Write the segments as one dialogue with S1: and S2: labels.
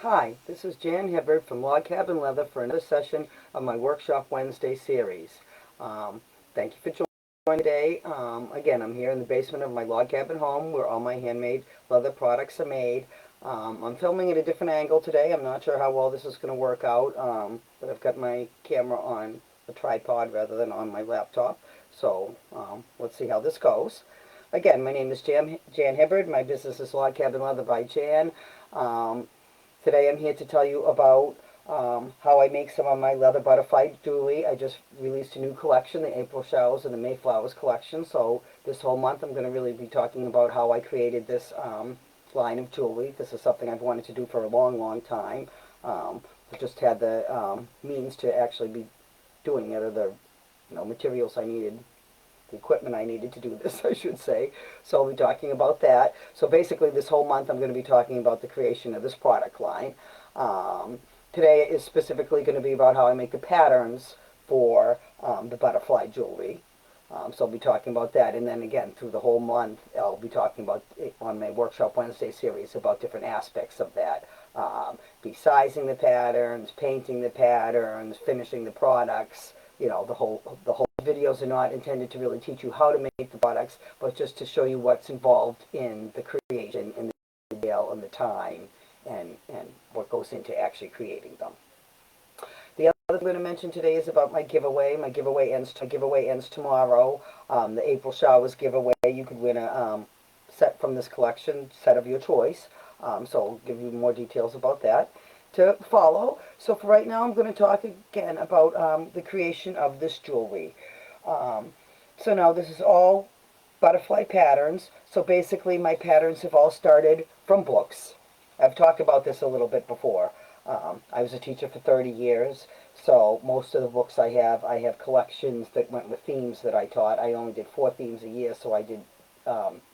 S1: Hi, this is Jan Hibbert from Log Cabin Leather for another session of my Workshop Wednesday series. Um, Thank you for joining today. Again, I'm here in the basement of my log cabin home where all my handmade leather products are made. I'm filming at a different angle today. I'm not sure how well this is going to work out, but I've got my camera on a tripod rather than on my laptop. So let's see how this goes. Again, my name is Jan Hibbert. My business is Log Cabin Leather by Jan. Um, Today I'm here to tell you about how I make some of my leather butterfly jewelry. I just released a new collection, the April Showers and the Mayflowers collection. So this whole month I'm going to really be talking about how I created this line of jewelry. This is something I've wanted to do for a long, long time. I just had the means to actually be doing it, or the materials I needed, the equipment I needed to do this, I should say. So I'll be talking about that. So basically this whole month I'm going to be talking about the creation of this product line. Today is specifically going to be about how I make the patterns for the butterfly jewelry. So I'll be talking about that, and then again through the whole month I'll be talking about on my Workshop Wednesday series about different aspects of that. Be sizing the patterns, painting the patterns, finishing the products. The whole videos are not intended to really teach you how to make the products, but just to show you what's involved in the creation and the detail and the time and what goes into actually creating them. The other thing I'm going to mention today is about my giveaway. My giveaway ends tomorrow. The April Showers giveaway. You could win a set from this collection, set of your choice. So I'll give you more details about that to follow. So for right now, I'm going to talk again about the creation of this jewelry. So now this is all butterfly patterns. So basically my patterns have all started from books. I've talked about this a little bit before. I was a teacher for 30 years, so most of the books I have collections that went with themes that I taught. I only did 4 themes a year, so I did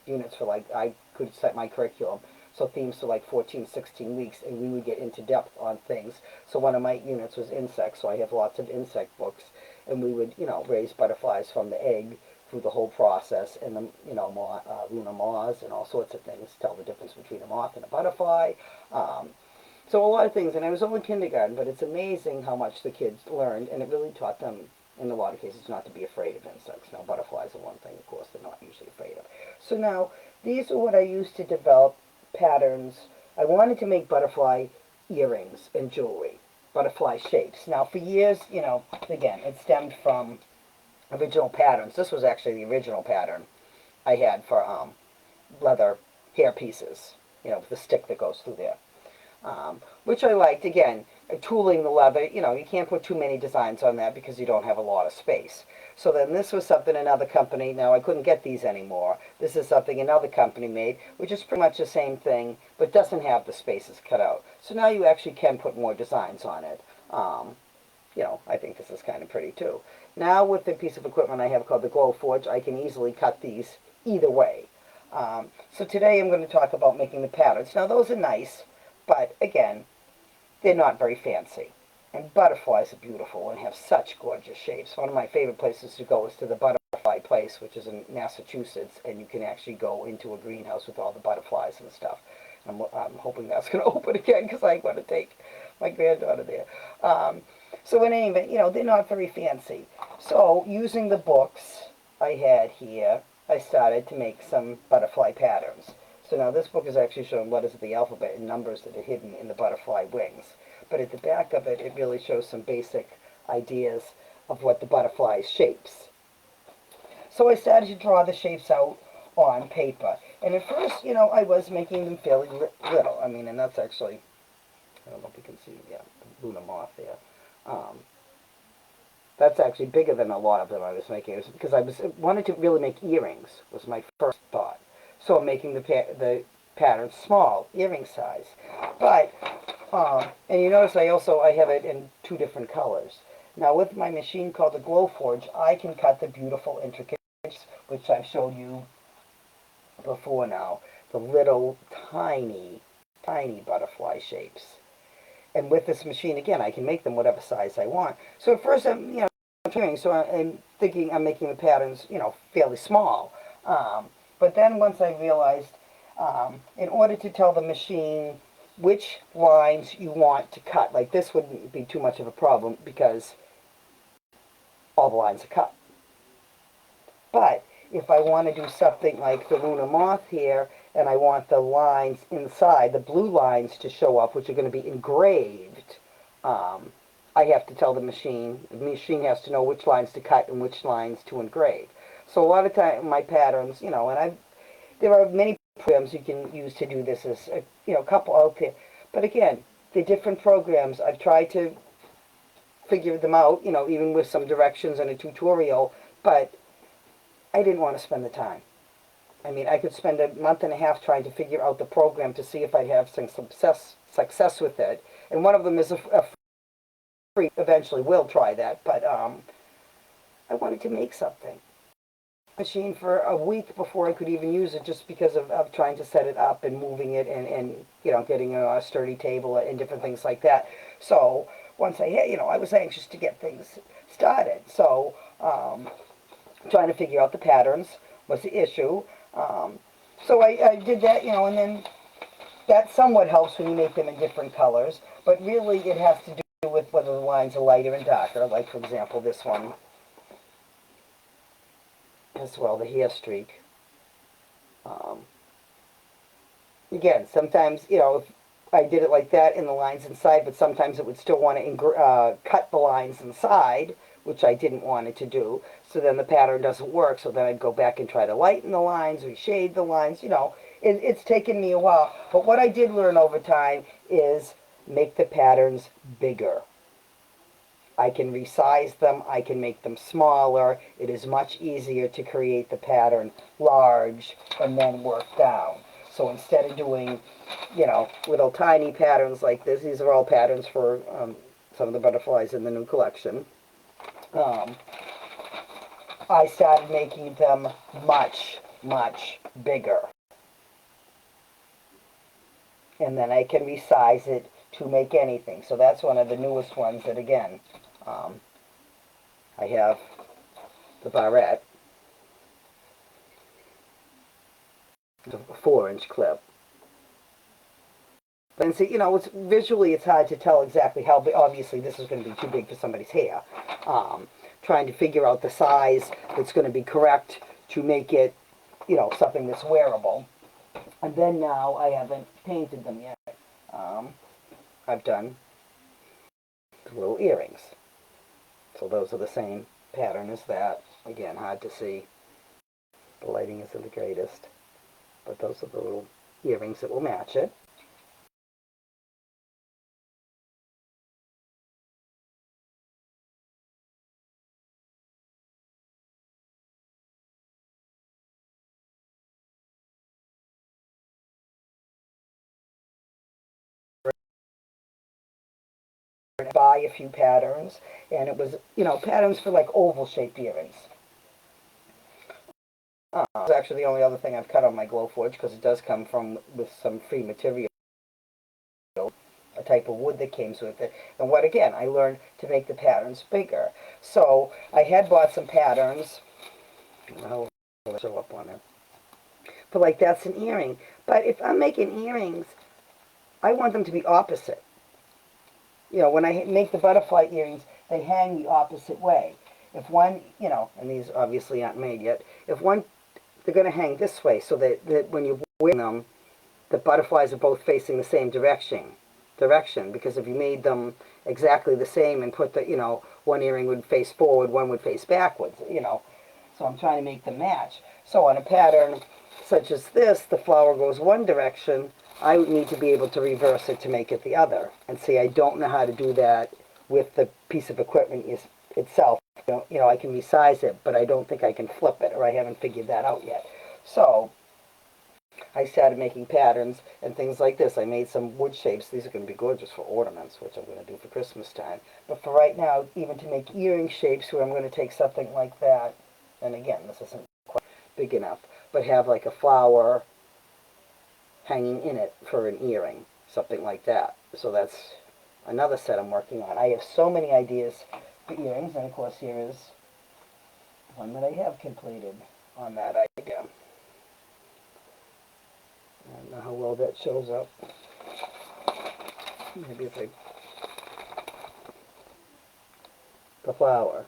S1: units for I could set my curriculum. So themes for 14, 16 weeks, and we would get into depth on things. So one of my units was insects, so I have lots of insect books, and we would, raise butterflies from the egg through the whole process, and the, lunar moths and all sorts of things, tell the difference between a moth and a butterfly. So a lot of things, and I was only kindergarten, but it's amazing how much the kids learned, and it really taught them, in a lot of cases, not to be afraid of insects. Now, butterflies are one thing, of course, they're not usually afraid of. So now, these are what I used to develop patterns. I wanted to make butterfly earrings and jewelry, butterfly shapes. Now, for years, again, it stemmed from original patterns. This was actually the original pattern I had for leather hair pieces, with the stick that goes through there. Which I liked. Again, tooling the leather, you can't put too many designs on that because you don't have a lot of space. So then this was something another company, now I couldn't get these anymore, this is something another company made, which is pretty much the same thing, but doesn't have the spaces cut out. So now you actually can put more designs on it. I think this is kind of pretty too. Now with the piece of equipment I have called the Glowforge, I can easily cut these either way. So today I'm going to talk about making the patterns. Now those are nice, but again, they're not very fancy. And butterflies are beautiful and have such gorgeous shapes. One of my favorite places to go is to the Butterfly Place, which is in Massachusetts, and you can actually go into a greenhouse with all the butterflies and stuff. I'm hoping that's going to open again because I want to take my granddaughter there. So in any event, they're not very fancy. So using the books I had here, I started to make some butterfly patterns. So now this book is actually showing letters of the alphabet and numbers that are hidden in the butterfly wings. But at the back of it, it really shows some basic ideas of what the butterfly's shapes. So I started to draw the shapes out on paper. And at first, I was making them fairly little. And that's actually, I don't know if you can see, the lunar moth there. That's actually bigger than a lot of them I was making. Because I wanted to really make earrings, was my first thought. So I'm making the pattern small, earring size. But, and you notice I have it in 2 different colors. Now with my machine called the Glowforge, I can cut the beautiful intricate shapes, which I've showed you before now. The little tiny, tiny butterfly shapes. And with this machine, again, I can make them whatever size I want. So at first, I'm thinking I'm making the patterns, fairly small. But then once I realized, in order to tell the machine which lines you want to cut. Like this wouldn't be too much of a problem because all the lines are cut. But if I want to do something like the lunar moth here, and I want the lines inside, the blue lines to show up, which are going to be engraved, I have to tell the machine has to know which lines to cut and which lines to engrave. So a lot of time my patterns, and there are many programs you can use to do this. As a couple out there, but again, the different programs I've tried to figure them out, even with some directions and a tutorial, but I didn't want to spend the time. I mean, I could spend a month and a half trying to figure out the program to see if I'd have some success with it. And one of them is a free. Eventually, we'll try that. But I wanted to make something. Machine for a week before I could even use it, just because of trying to set it up and moving it and getting a sturdy table and different things like that. So once I was anxious to get things started. So trying to figure out the patterns was the issue. So I did that, and then that somewhat helps when you make them in different colors. But really, it has to do with whether the lines are lighter and darker. Like, for example, this one as well, the hair streak. Again, sometimes, if I did it like that in the lines inside, but sometimes it would still want to cut the lines inside, which I didn't want it to do. So then the pattern doesn't work. So then I'd go back and try to lighten the lines, reshade the lines. It's taken me a while. But what I did learn over time is make the patterns bigger. I can resize them. I can make them smaller. It is much easier to create the pattern large and then work down. So instead of doing, little tiny patterns like this, these are all patterns for some of the butterflies in the new collection. I started making them much, much bigger. And then I can resize it to make anything. So that's one of the newest ones that, again, I have the barrette, the 4-inch clip. And see, visually it's hard to tell exactly how big. Obviously, this is going to be too big for somebody's hair. Trying to figure out the size that's going to be correct to make it, something that's wearable. And then now I haven't painted them yet. I've done the little earrings. So those are the same pattern as that. Again, hard to see. The lighting isn't the greatest. But those are the little earrings that will match it. Buy a few patterns, and it was, patterns for like oval-shaped earrings. It's actually the only other thing I've cut on my Glowforge, because it does come with some free material, a type of wood that comes with it. And again, I learned to make the patterns bigger. So I had bought some patterns. I'll show up on it. But like, that's an earring. But if I'm making earrings, I want them to be opposite. When I make the butterfly earrings, they hang the opposite way. If one, and these obviously aren't made yet, they're going to hang this way, so that when you wear them, the butterflies are both facing the same direction. Because if you made them exactly the same and put one earring would face forward, one would face backwards, So I'm trying to make them match. So on a pattern such as this, the flower goes one direction, I would need to be able to reverse it to make it the other. And see, I don't know how to do that with the piece of equipment itself. I can resize it, but I don't think I can flip it, or I haven't figured that out yet. So I started making patterns and things like this. I made some wood shapes. These are going to be gorgeous for ornaments, which I'm going to do for Christmas time. But for right now, even to make earring shapes, where I'm going to take something like that, and again, this isn't quite big enough, but have like a flower hanging in it for an earring, something like that. So that's another set I'm working on. I have so many ideas for earrings, and of course here is one that I have completed on that idea. I don't know how well that shows up. maybe if I, the flower.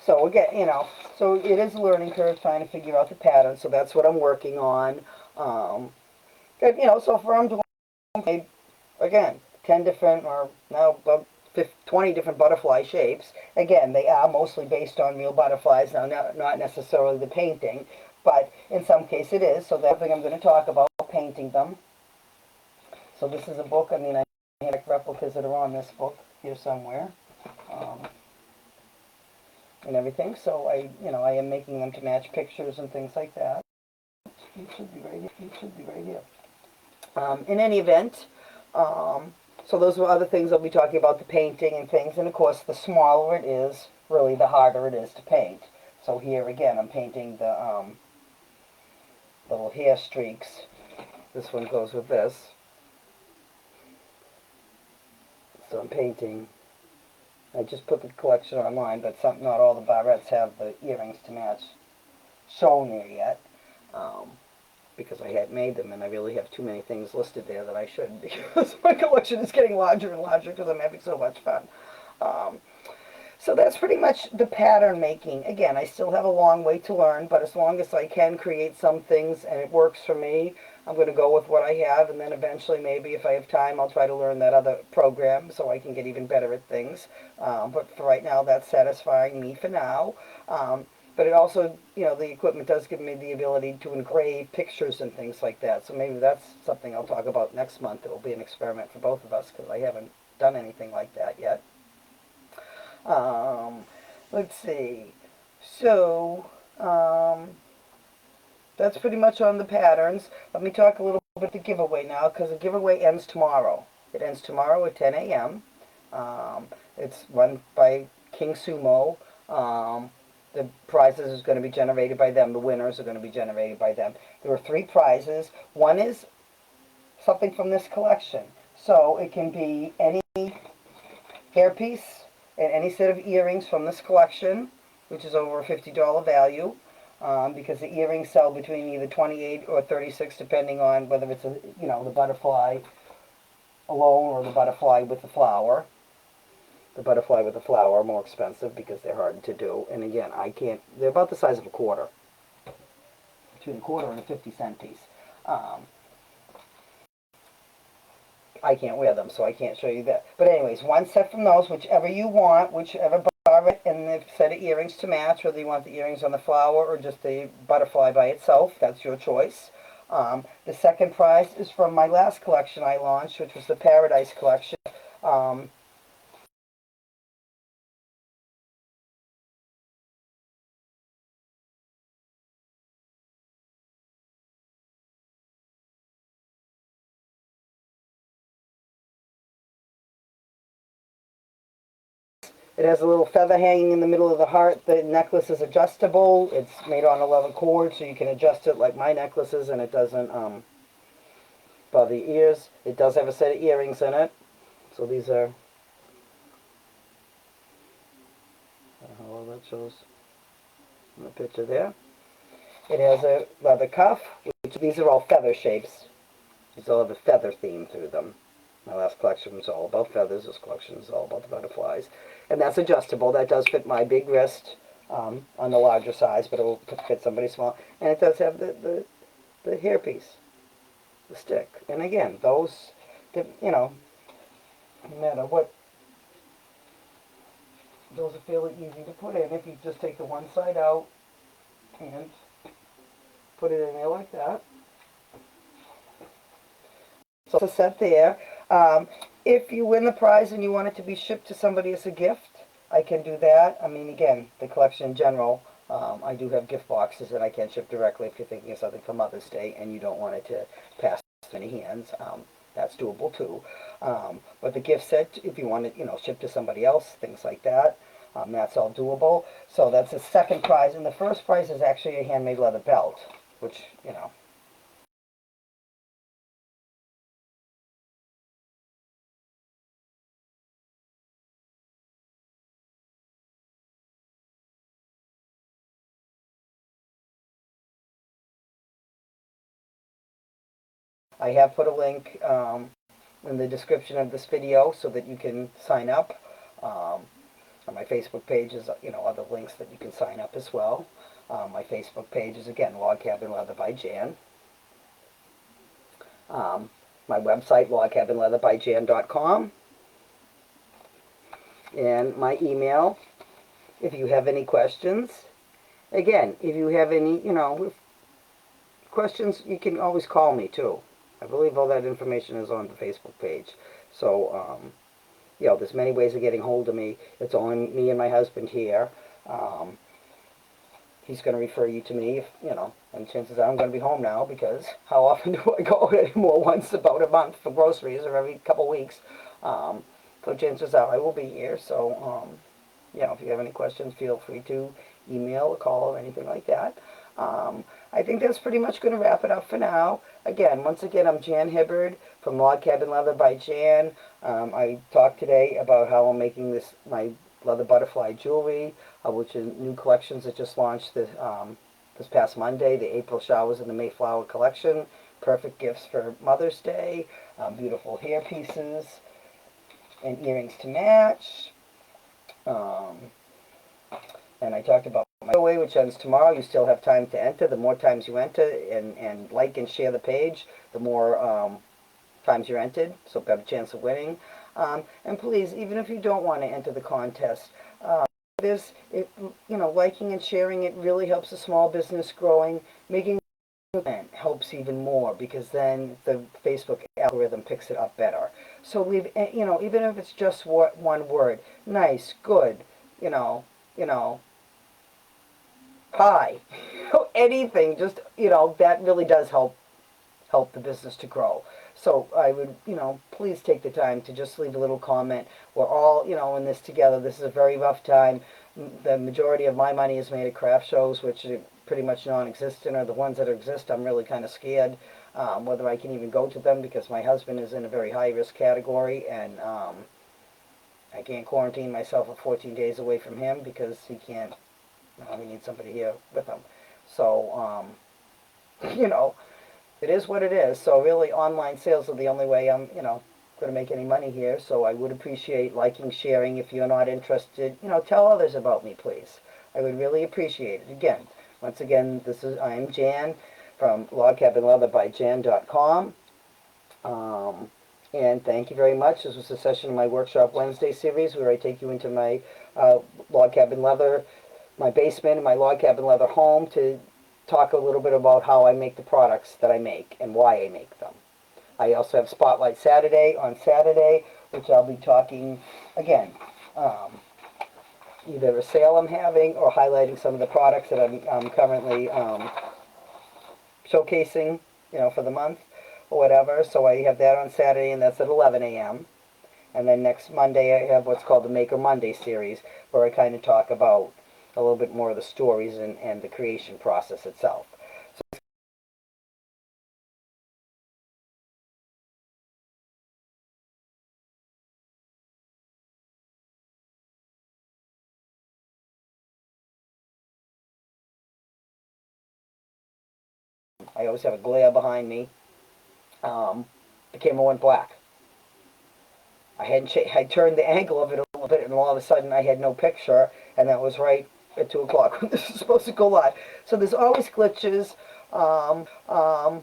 S1: So again, so it is a learning curve trying to figure out the pattern. So that's what I'm working on. And, so for I'm doing, again, 10 different or now 20 different butterfly shapes. Again, they are mostly based on real butterflies, now not necessarily the painting, but in some case it is. So that's something I'm going to talk about, painting them. So this is a book. I mean, I have replicas that are on this book here somewhere. And everything, so I am making them to match pictures and things like that. It should be right here. It should be right here. In any event, so those are other things I'll be talking about, the painting and things, and of course the smaller it is, really the harder it is to paint. So here again, I'm painting the little hair streaks. This one goes with this. So I'm painting. I just put the collection online, but not all the barrettes have the earrings to match shown there yet, because I hadn't made them, and I really have too many things listed there that I shouldn't, because my collection is getting larger and larger because I'm having so much fun. So that's pretty much the pattern making. Again, I still have a long way to learn, but as long as I can create some things and it works for me, I'm going to go with what I have, and then eventually maybe if I have time I'll try to learn that other program so I can get even better at things. But for right now that's satisfying me for now. But it also, the equipment does give me the ability to engrave pictures and things like that. So maybe that's something I'll talk about next month. It will be an experiment for both of us because I haven't done anything like that yet. Let's see. So, that's pretty much on the patterns. Let me talk a little bit about the giveaway now, because the giveaway ends tomorrow. It ends tomorrow at 10 a.m. It's run by King Sumo. The prizes is going to be generated by them. The winners are going to be generated by them. There are 3 prizes. One is something from this collection. So it can be any hairpiece and any set of earrings from this collection, which is over a $50 value, because the earrings sell between either 28 or 36, depending on whether it's the butterfly alone or the butterfly with the flower. The butterfly with the flower are more expensive because they're hard to do. And again, they're about the size of a quarter, between a quarter and a 50-cent piece. I can't wear them, so I can't show you that. But anyways, one set from those, whichever you want, whichever barrette and the set of earrings to match, whether you want the earrings on the flower or just the butterfly by itself, that's your choice. The second prize is from my last collection I launched, which was the Paradise collection. It has a little feather hanging in the middle of the heart. The necklace is adjustable. It's made on a leather cord, so you can adjust it like my necklace is, and it doesn't bother the ears. It does have a set of earrings in it. So these are, how well that shows in the picture there. It has a leather cuff, which these are all feather shapes. These all have a feather theme through them. My last collection was all about feathers. This collection is all about the butterflies. And that's adjustable. That does fit my big wrist on the larger size, but it will fit somebody small. And it does have the hairpiece, the stick. And again, those, no matter what, those are fairly easy to put in. If you just take the one side out and put it in there like that. So it's a set there. If you win the prize and you want it to be shipped to somebody as a gift, I can do that. I mean, again, the collection in general, I do have gift boxes that I can ship directly if you're thinking of something for Mother's Day and you don't want it to pass many hands. That's doable too. But the gift set, if you want it, shipped to somebody else, things like that, that's all doable. So that's the second prize. And the first prize is actually a handmade leather belt, which, I have put a link in the description of this video so that you can sign up. On my Facebook page is, other links that you can sign up as well. My Facebook page is, again, Log Cabin Leather by Jan. My website, logcabinleatherbyjan.com. And my email, if you have any questions. Again, if you have any, questions, you can always call me, too. I believe all that information is on the Facebook page. So, there's many ways of getting hold of me. It's only me and my husband here. He's going to refer you to me, and chances are I'm going to be home now, because how often do I go anymore? Once about a month for groceries, or every couple weeks. So chances are I will be here. So, if you have any questions, feel free to email or call or anything like that. I think that's pretty much going to wrap it up for now. Once again, I'm Jan Hibbard from Log Cabin Leather by Jan. I talked today about how I'm making my leather butterfly jewelry, which is new collections that just launched this past Monday, the April Showers and the Mayflower collection. Perfect gifts for Mother's Day, beautiful hair pieces, and earrings to match. And I talked about my giveaway, which ends tomorrow. You still have time to enter. The more times you enter and like and share the page, the more times you're entered, so better chance of winning. And please, even if you don't want to enter the contest, liking and sharing it really helps a small business growing. Making it helps even more, because then the Facebook algorithm picks it up better. So leave, even if it's just one word, nice, good, hi, anything, just, that really does help the business to grow. So I would, please take the time to just leave a little comment. We're all, in this together. This is a very rough time. The majority of my money is made at craft shows, which are pretty much non-existent, or the ones that exist, I'm really kind of scared whether I can even go to them, because my husband is in a very high-risk category, and I can't quarantine myself for 14 days away from him, because he can't, we need somebody here with him. So, it is what it is. So really, online sales are the only way I'm, going to make any money here. So I would appreciate liking, sharing. If you're not interested, tell others about me, please. I would really appreciate it. Once again, I am Jan from logcabinleatherbyjan.com. And thank you very much. This was a session of my Workshop Wednesday series, where I take you into my log cabin leather, my basement, and my log cabin leather home, to talk a little bit about how I make the products that I make and why I make them. I also have Spotlight Saturday on Saturday, which I'll be talking, again, either a sale I'm having or highlighting some of the products that I'm currently showcasing, for the month or whatever. So I have that on Saturday, and that's at 11 a.m. And then next Monday I have what's called the Maker Monday series, where I kind of talk about a little bit more of the stories and the creation process itself. So I always have a glare behind me. The camera went black. I turned the angle of it a little bit, and all of a sudden I had no picture, and that was right at 2 o'clock when this is supposed to go live. So there's always glitches. So I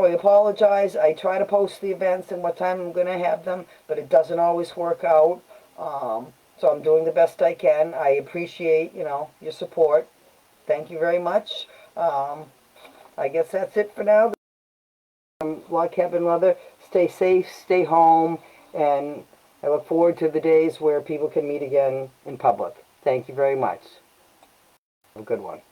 S1: apologize. I try to post the events and what time I'm going to have them, but it doesn't always work out. So I'm doing the best I can. I appreciate, your support. Thank you very much. I guess that's it for now. Log Cabin Leather. Stay safe, stay home, and I look forward to the days where people can meet again in public. Thank you very much. Have a good one.